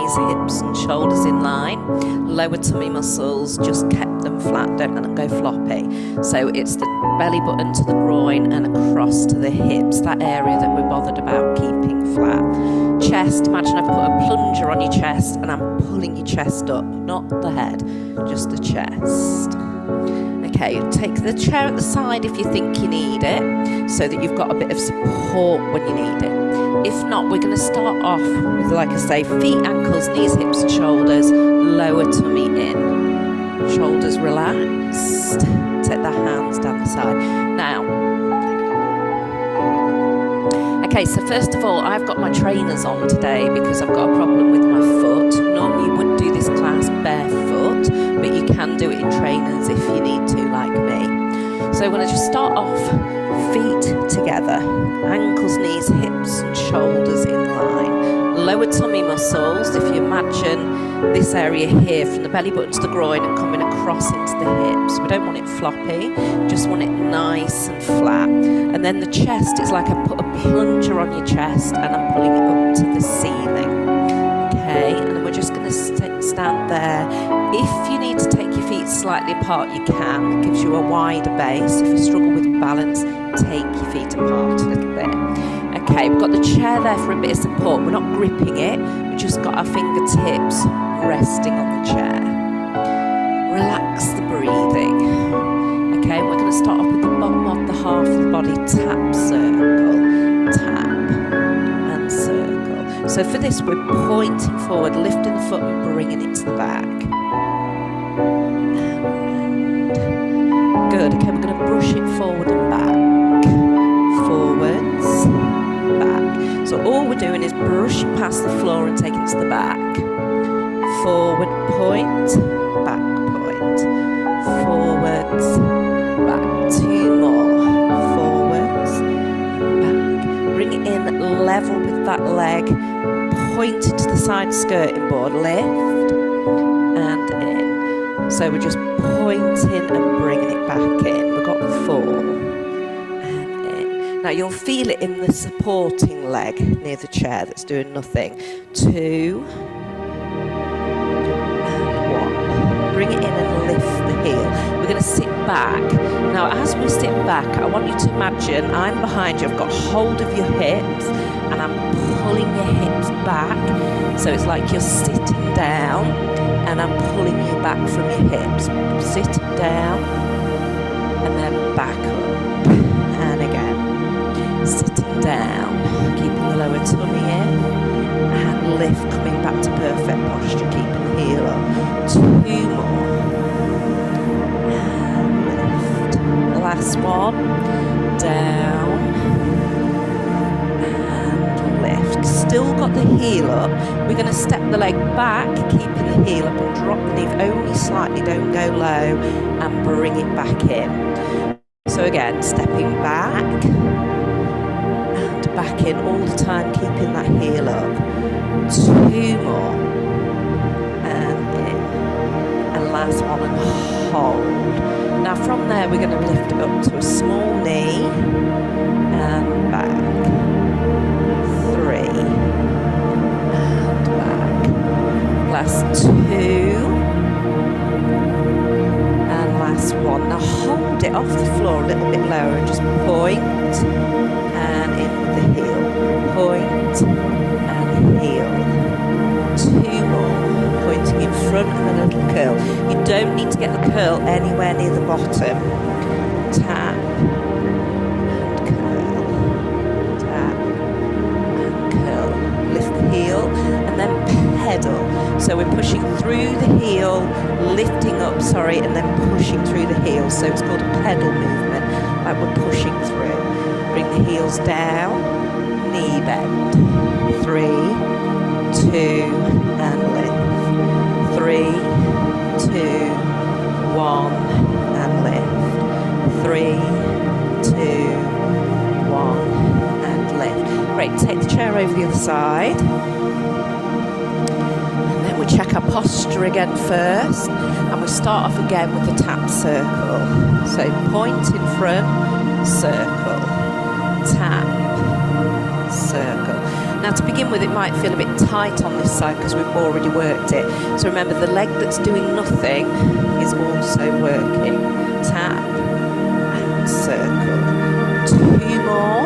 knees, hips and shoulders in line. Lower tummy muscles, just kept them flat, don't let them go floppy. So it's the belly button to the groin and across to the hips, that area that we're bothered about keeping flat. Chest, imagine I've put a plunger on your chest and I'm pulling your chest up, not the head, just the chest. Okay, take the chair at the side if you think you need it, so that you've got a bit of support when you need it. If not, we're going to start off with, like I say, feet, ankles, knees, hips and shoulders, lower tummy in. Shoulders relaxed. Take the hands down the side. Now, okay, so first of all, I've got my trainers on today because I've got a problem with my foot. Normally you would do this class barefoot, but you can do it in trainers if you need to, like me. So I'm going to just start off, feet together, ankles, knees, hips and shoulders in line. Lower tummy muscles, if you imagine this area here from the belly button to the groin and coming across into the hips. We don't want it floppy, just want it nice and flat. And then the chest is like I put a plunger on your chest and I'm pulling it up to the ceiling. Okay, and then we're just going to stand there. If you need to take your feet slightly apart, you can. It gives you a wider base. If you struggle with balance, take your feet apart a little bit. Okay, we've got the chair there for a bit of support. We're not gripping it, we've just got our fingertips resting on the chair. Relax the breathing. Okay, we're going to start off with the bottom of the half of the body, tap, circle, tap and circle. So for this, we're pointing forward, lifting the foot and bringing it to the back. And good. Okay, we're going to brush it forward and back. Forwards, back. So all we're doing is brushing past the floor and taking it to the back. Forward point, back point. Forwards, back. Two more. Forwards, back. Bring it in level with that leg. Point it to the side skirting board. Lift and in. So we're just pointing and bringing it back in. We've got 4. Now you'll feel it in the supporting leg near the chair that's doing nothing. 2 and 1. Bring it in and lift the heel. We're going to sit back. Now as we sit back, I want you to imagine I'm behind you. I've got hold of your hips and I'm pulling your hips back. So it's like you're sitting down and I'm pulling you back from your hips. Sitting down and then back up. And again. Sitting down, keeping the lower tummy in, and lift, coming back to perfect posture, keeping the heel up. 2 more, and lift. Last one, down, and lift. Still got the heel up. We're going to step the leg back, keeping the heel up, and drop the knee only slightly, don't go low, and bring it back in. So again, stepping back, back in all the time, keeping that heel up. 2 more and in, and last one and hold. Now from there we're going to lift it up to a small knee and back. 3 and back. Last 2 and last 1. Now hold it off the floor a little bit lower and just point and in with the heel, point and heel. 2 more, pointing in front and a little curl. You don't need to get the curl anywhere near the bottom. Tap and curl, tap and curl. Lift the heel and then pedal. So we're pushing through the heel, lifting up, and then pushing through the heel. So it's called a pedal movement, like we're pushing through. Bring the heels down, knee bend. 3, 2, and lift. 3, 2, 1, and lift. 3, 2, 1, and lift. Great, take the chair over the other side. And then we check our posture again first. And we start off again with the tap circle. So point in front, circle. Tap, circle. Now Now to begin with, it might feel a bit tight on this side because we've already worked it. So remember, the leg that's doing nothing is also working. Tap and circle. 2 more.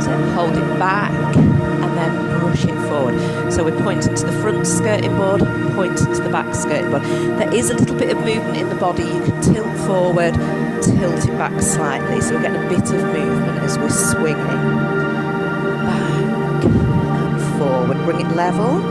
So hold it back and then brush it forward. So we're pointing to the front skirting board, pointing to the back skirting board. There is a little bit of movement in the body. You can tilt forward, tilt it back slightly. So we're getting a bit of movement as we're swinging. Forward, bring it level,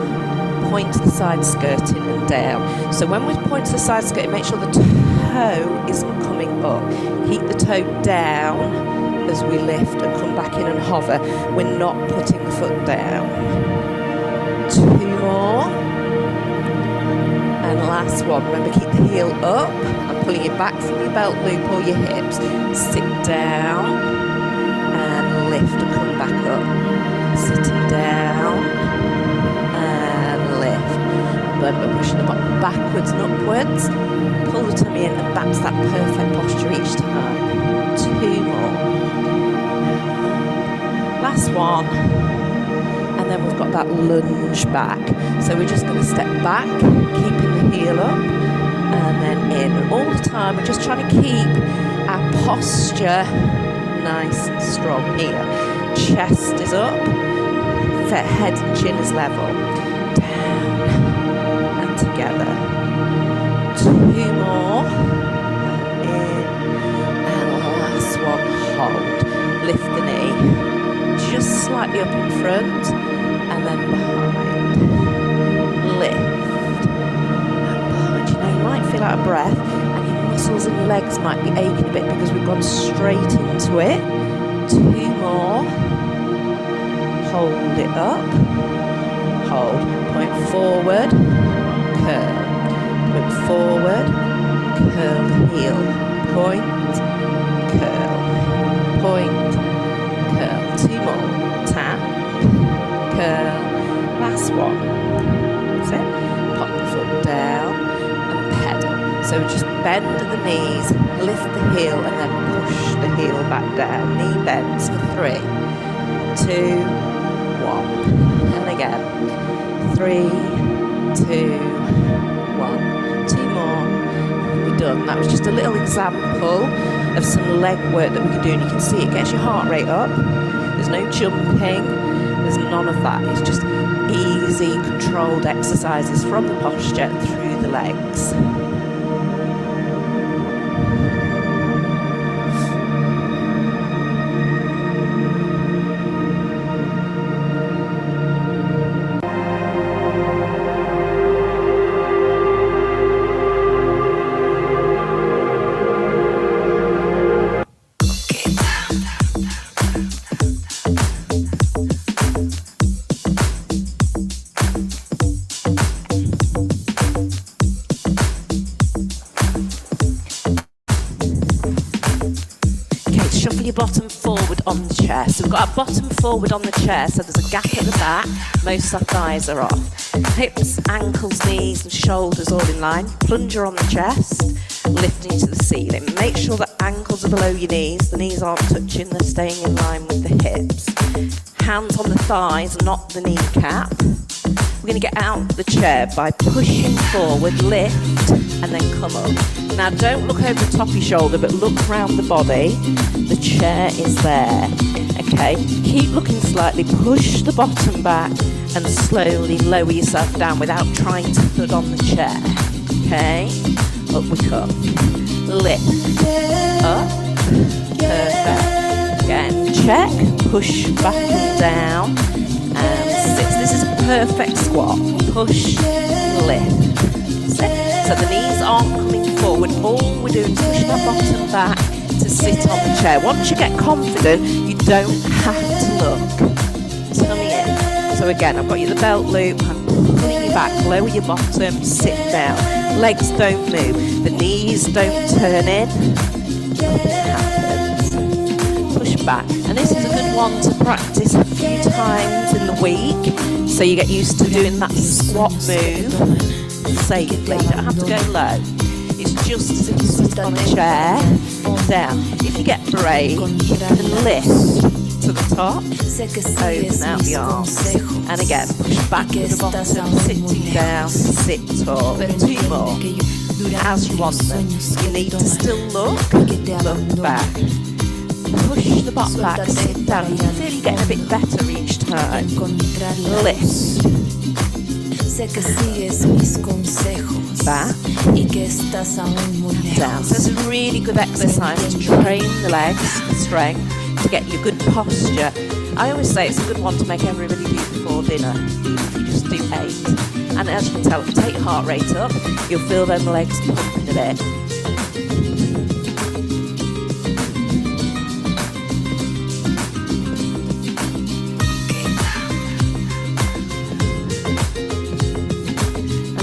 point to the side skirting and down. So when we point to the side skirting, make sure the toe isn't coming up. Keep the toe down as we lift and come back in and hover. We're not putting the foot down. 2 more. And last one. Remember, keep the heel up and pulling it back from your belt loop or your hips. Sit down and lift and come back up. Sitting down and lift. Then we're pushing the bottom backwards and upwards. Pull the tummy in and back to that perfect posture each time. 2 more. Last one. And then we've got that lunge back. So we're just going to step back, keeping the heel up, and then in. And all the time we're just trying to keep our posture nice and strong here. Chest is up, head and chin is level. Down and together. 2 more. In. And last one. Hold. Lift the knee. Just slightly up in front. And then behind. Lift. And behind. You know, you might feel out of breath. And your muscles and your legs might be aching a bit because we've gone straight into it. 2 more. Hold it up. Hold. Point forward. Curl. Point forward. Curl the heel. Point. Curl. Point. Curl. 2 more. Tap. Curl. Last one. That's it. Pop the foot down and pedal. So just bend the knees, lift the heel, and then push the heel back down. Knee bends for 3, 2, 1. And again. 3, 2, 1. 2 more. And we're done. That was just a little example of some leg work that we can do. And you can see it gets your heart rate up. There's no jumping. There's none of that. It's just easy, controlled exercises from the posture through the legs. Your bottom forward on the chair. So we've got our bottom forward on the chair, so there's a gap at the back. Most of our thighs are off. Hips, ankles, knees and shoulders all in line. Plunger on the chest, lifting to the ceiling. Make sure that ankles are below your knees. The knees aren't touching, they're staying in line with the hips. Hands on the thighs, not the kneecap. We're going to get out the chair by pushing forward, lift, and then come up. Now don't look over the top of your shoulder, but look around the body. The chair is there. Okay, keep looking slightly, push the bottom back, and slowly lower yourself down without trying to thud on the chair. Okay, up we come. Lift, up, perfect. Again, check, push back and down, and sit. This is a perfect squat. Push, lift, sit. So the knees aren't coming forward. All we're doing is pushing our bottom back to sit on the chair. Once you get confident, you don't have to look. Tummy in. So again, I've got you the belt loop. I'm pulling you back, lower your bottom, sit down. Legs don't move. The knees don't turn in. Nothing happens. Push back. And this is a good one to practice a few times in the week, so you get used to doing that squat move safely. You don't have to go low. It's just as if you sit on a chair, down. If you get brave, you can lift to the top, open out the arms, and again, push back to the bottom, sitting down, sit tall, 2 more, as you want them. You need to still look back, push the butt back, sit down, you can really get a bit better each time, lift, back, down. So it's a really good exercise to train the legs, strength, to get your good posture. I always say it's a good one to make everybody do before dinner, even if you just do 8. And as you can tell, if you take your heart rate up, you'll feel them legs pumping a bit.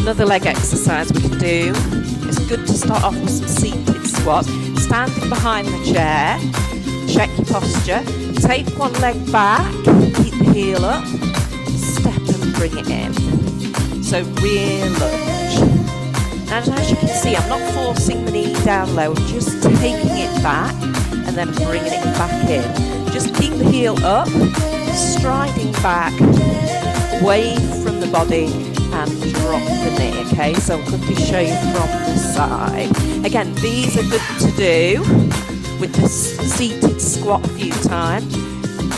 Another leg exercise we can do, it's good to start off with some seated squats. Standing behind the chair, check your posture, take one leg back, keep the heel up, step and bring it in. So rear lunge. And as you can see, I'm not forcing the knee down low, I'm just taking it back and then bringing it back in. Just keep the heel up, striding back, away from the body, and drop the knee, okay? So I'll quickly show you from the side. Again, these are good to do with the seated squat a few times.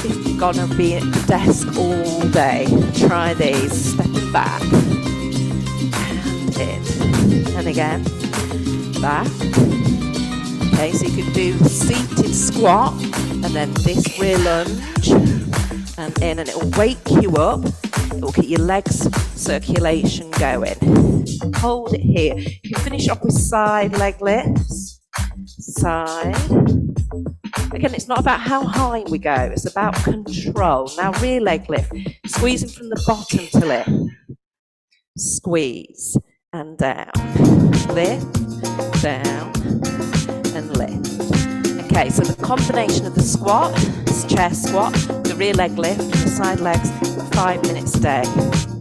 If you're gonna be at the desk all day, try these, stepping back, and in, and again, back. Okay, so you could do the seated squat, and then this rear lunge, and in, and it'll wake you up. It will get your legs circulation going. Hold it here. You can finish off with side leg lifts. Side. Again, it's not about how high we go, it's about control. Now rear leg lift. Squeezing from the bottom to lift. Squeeze and down. Lift, down, and lift. Okay, so the combination of the squat, this chair squat, the rear leg lift, the side legs, 5 minutes a day.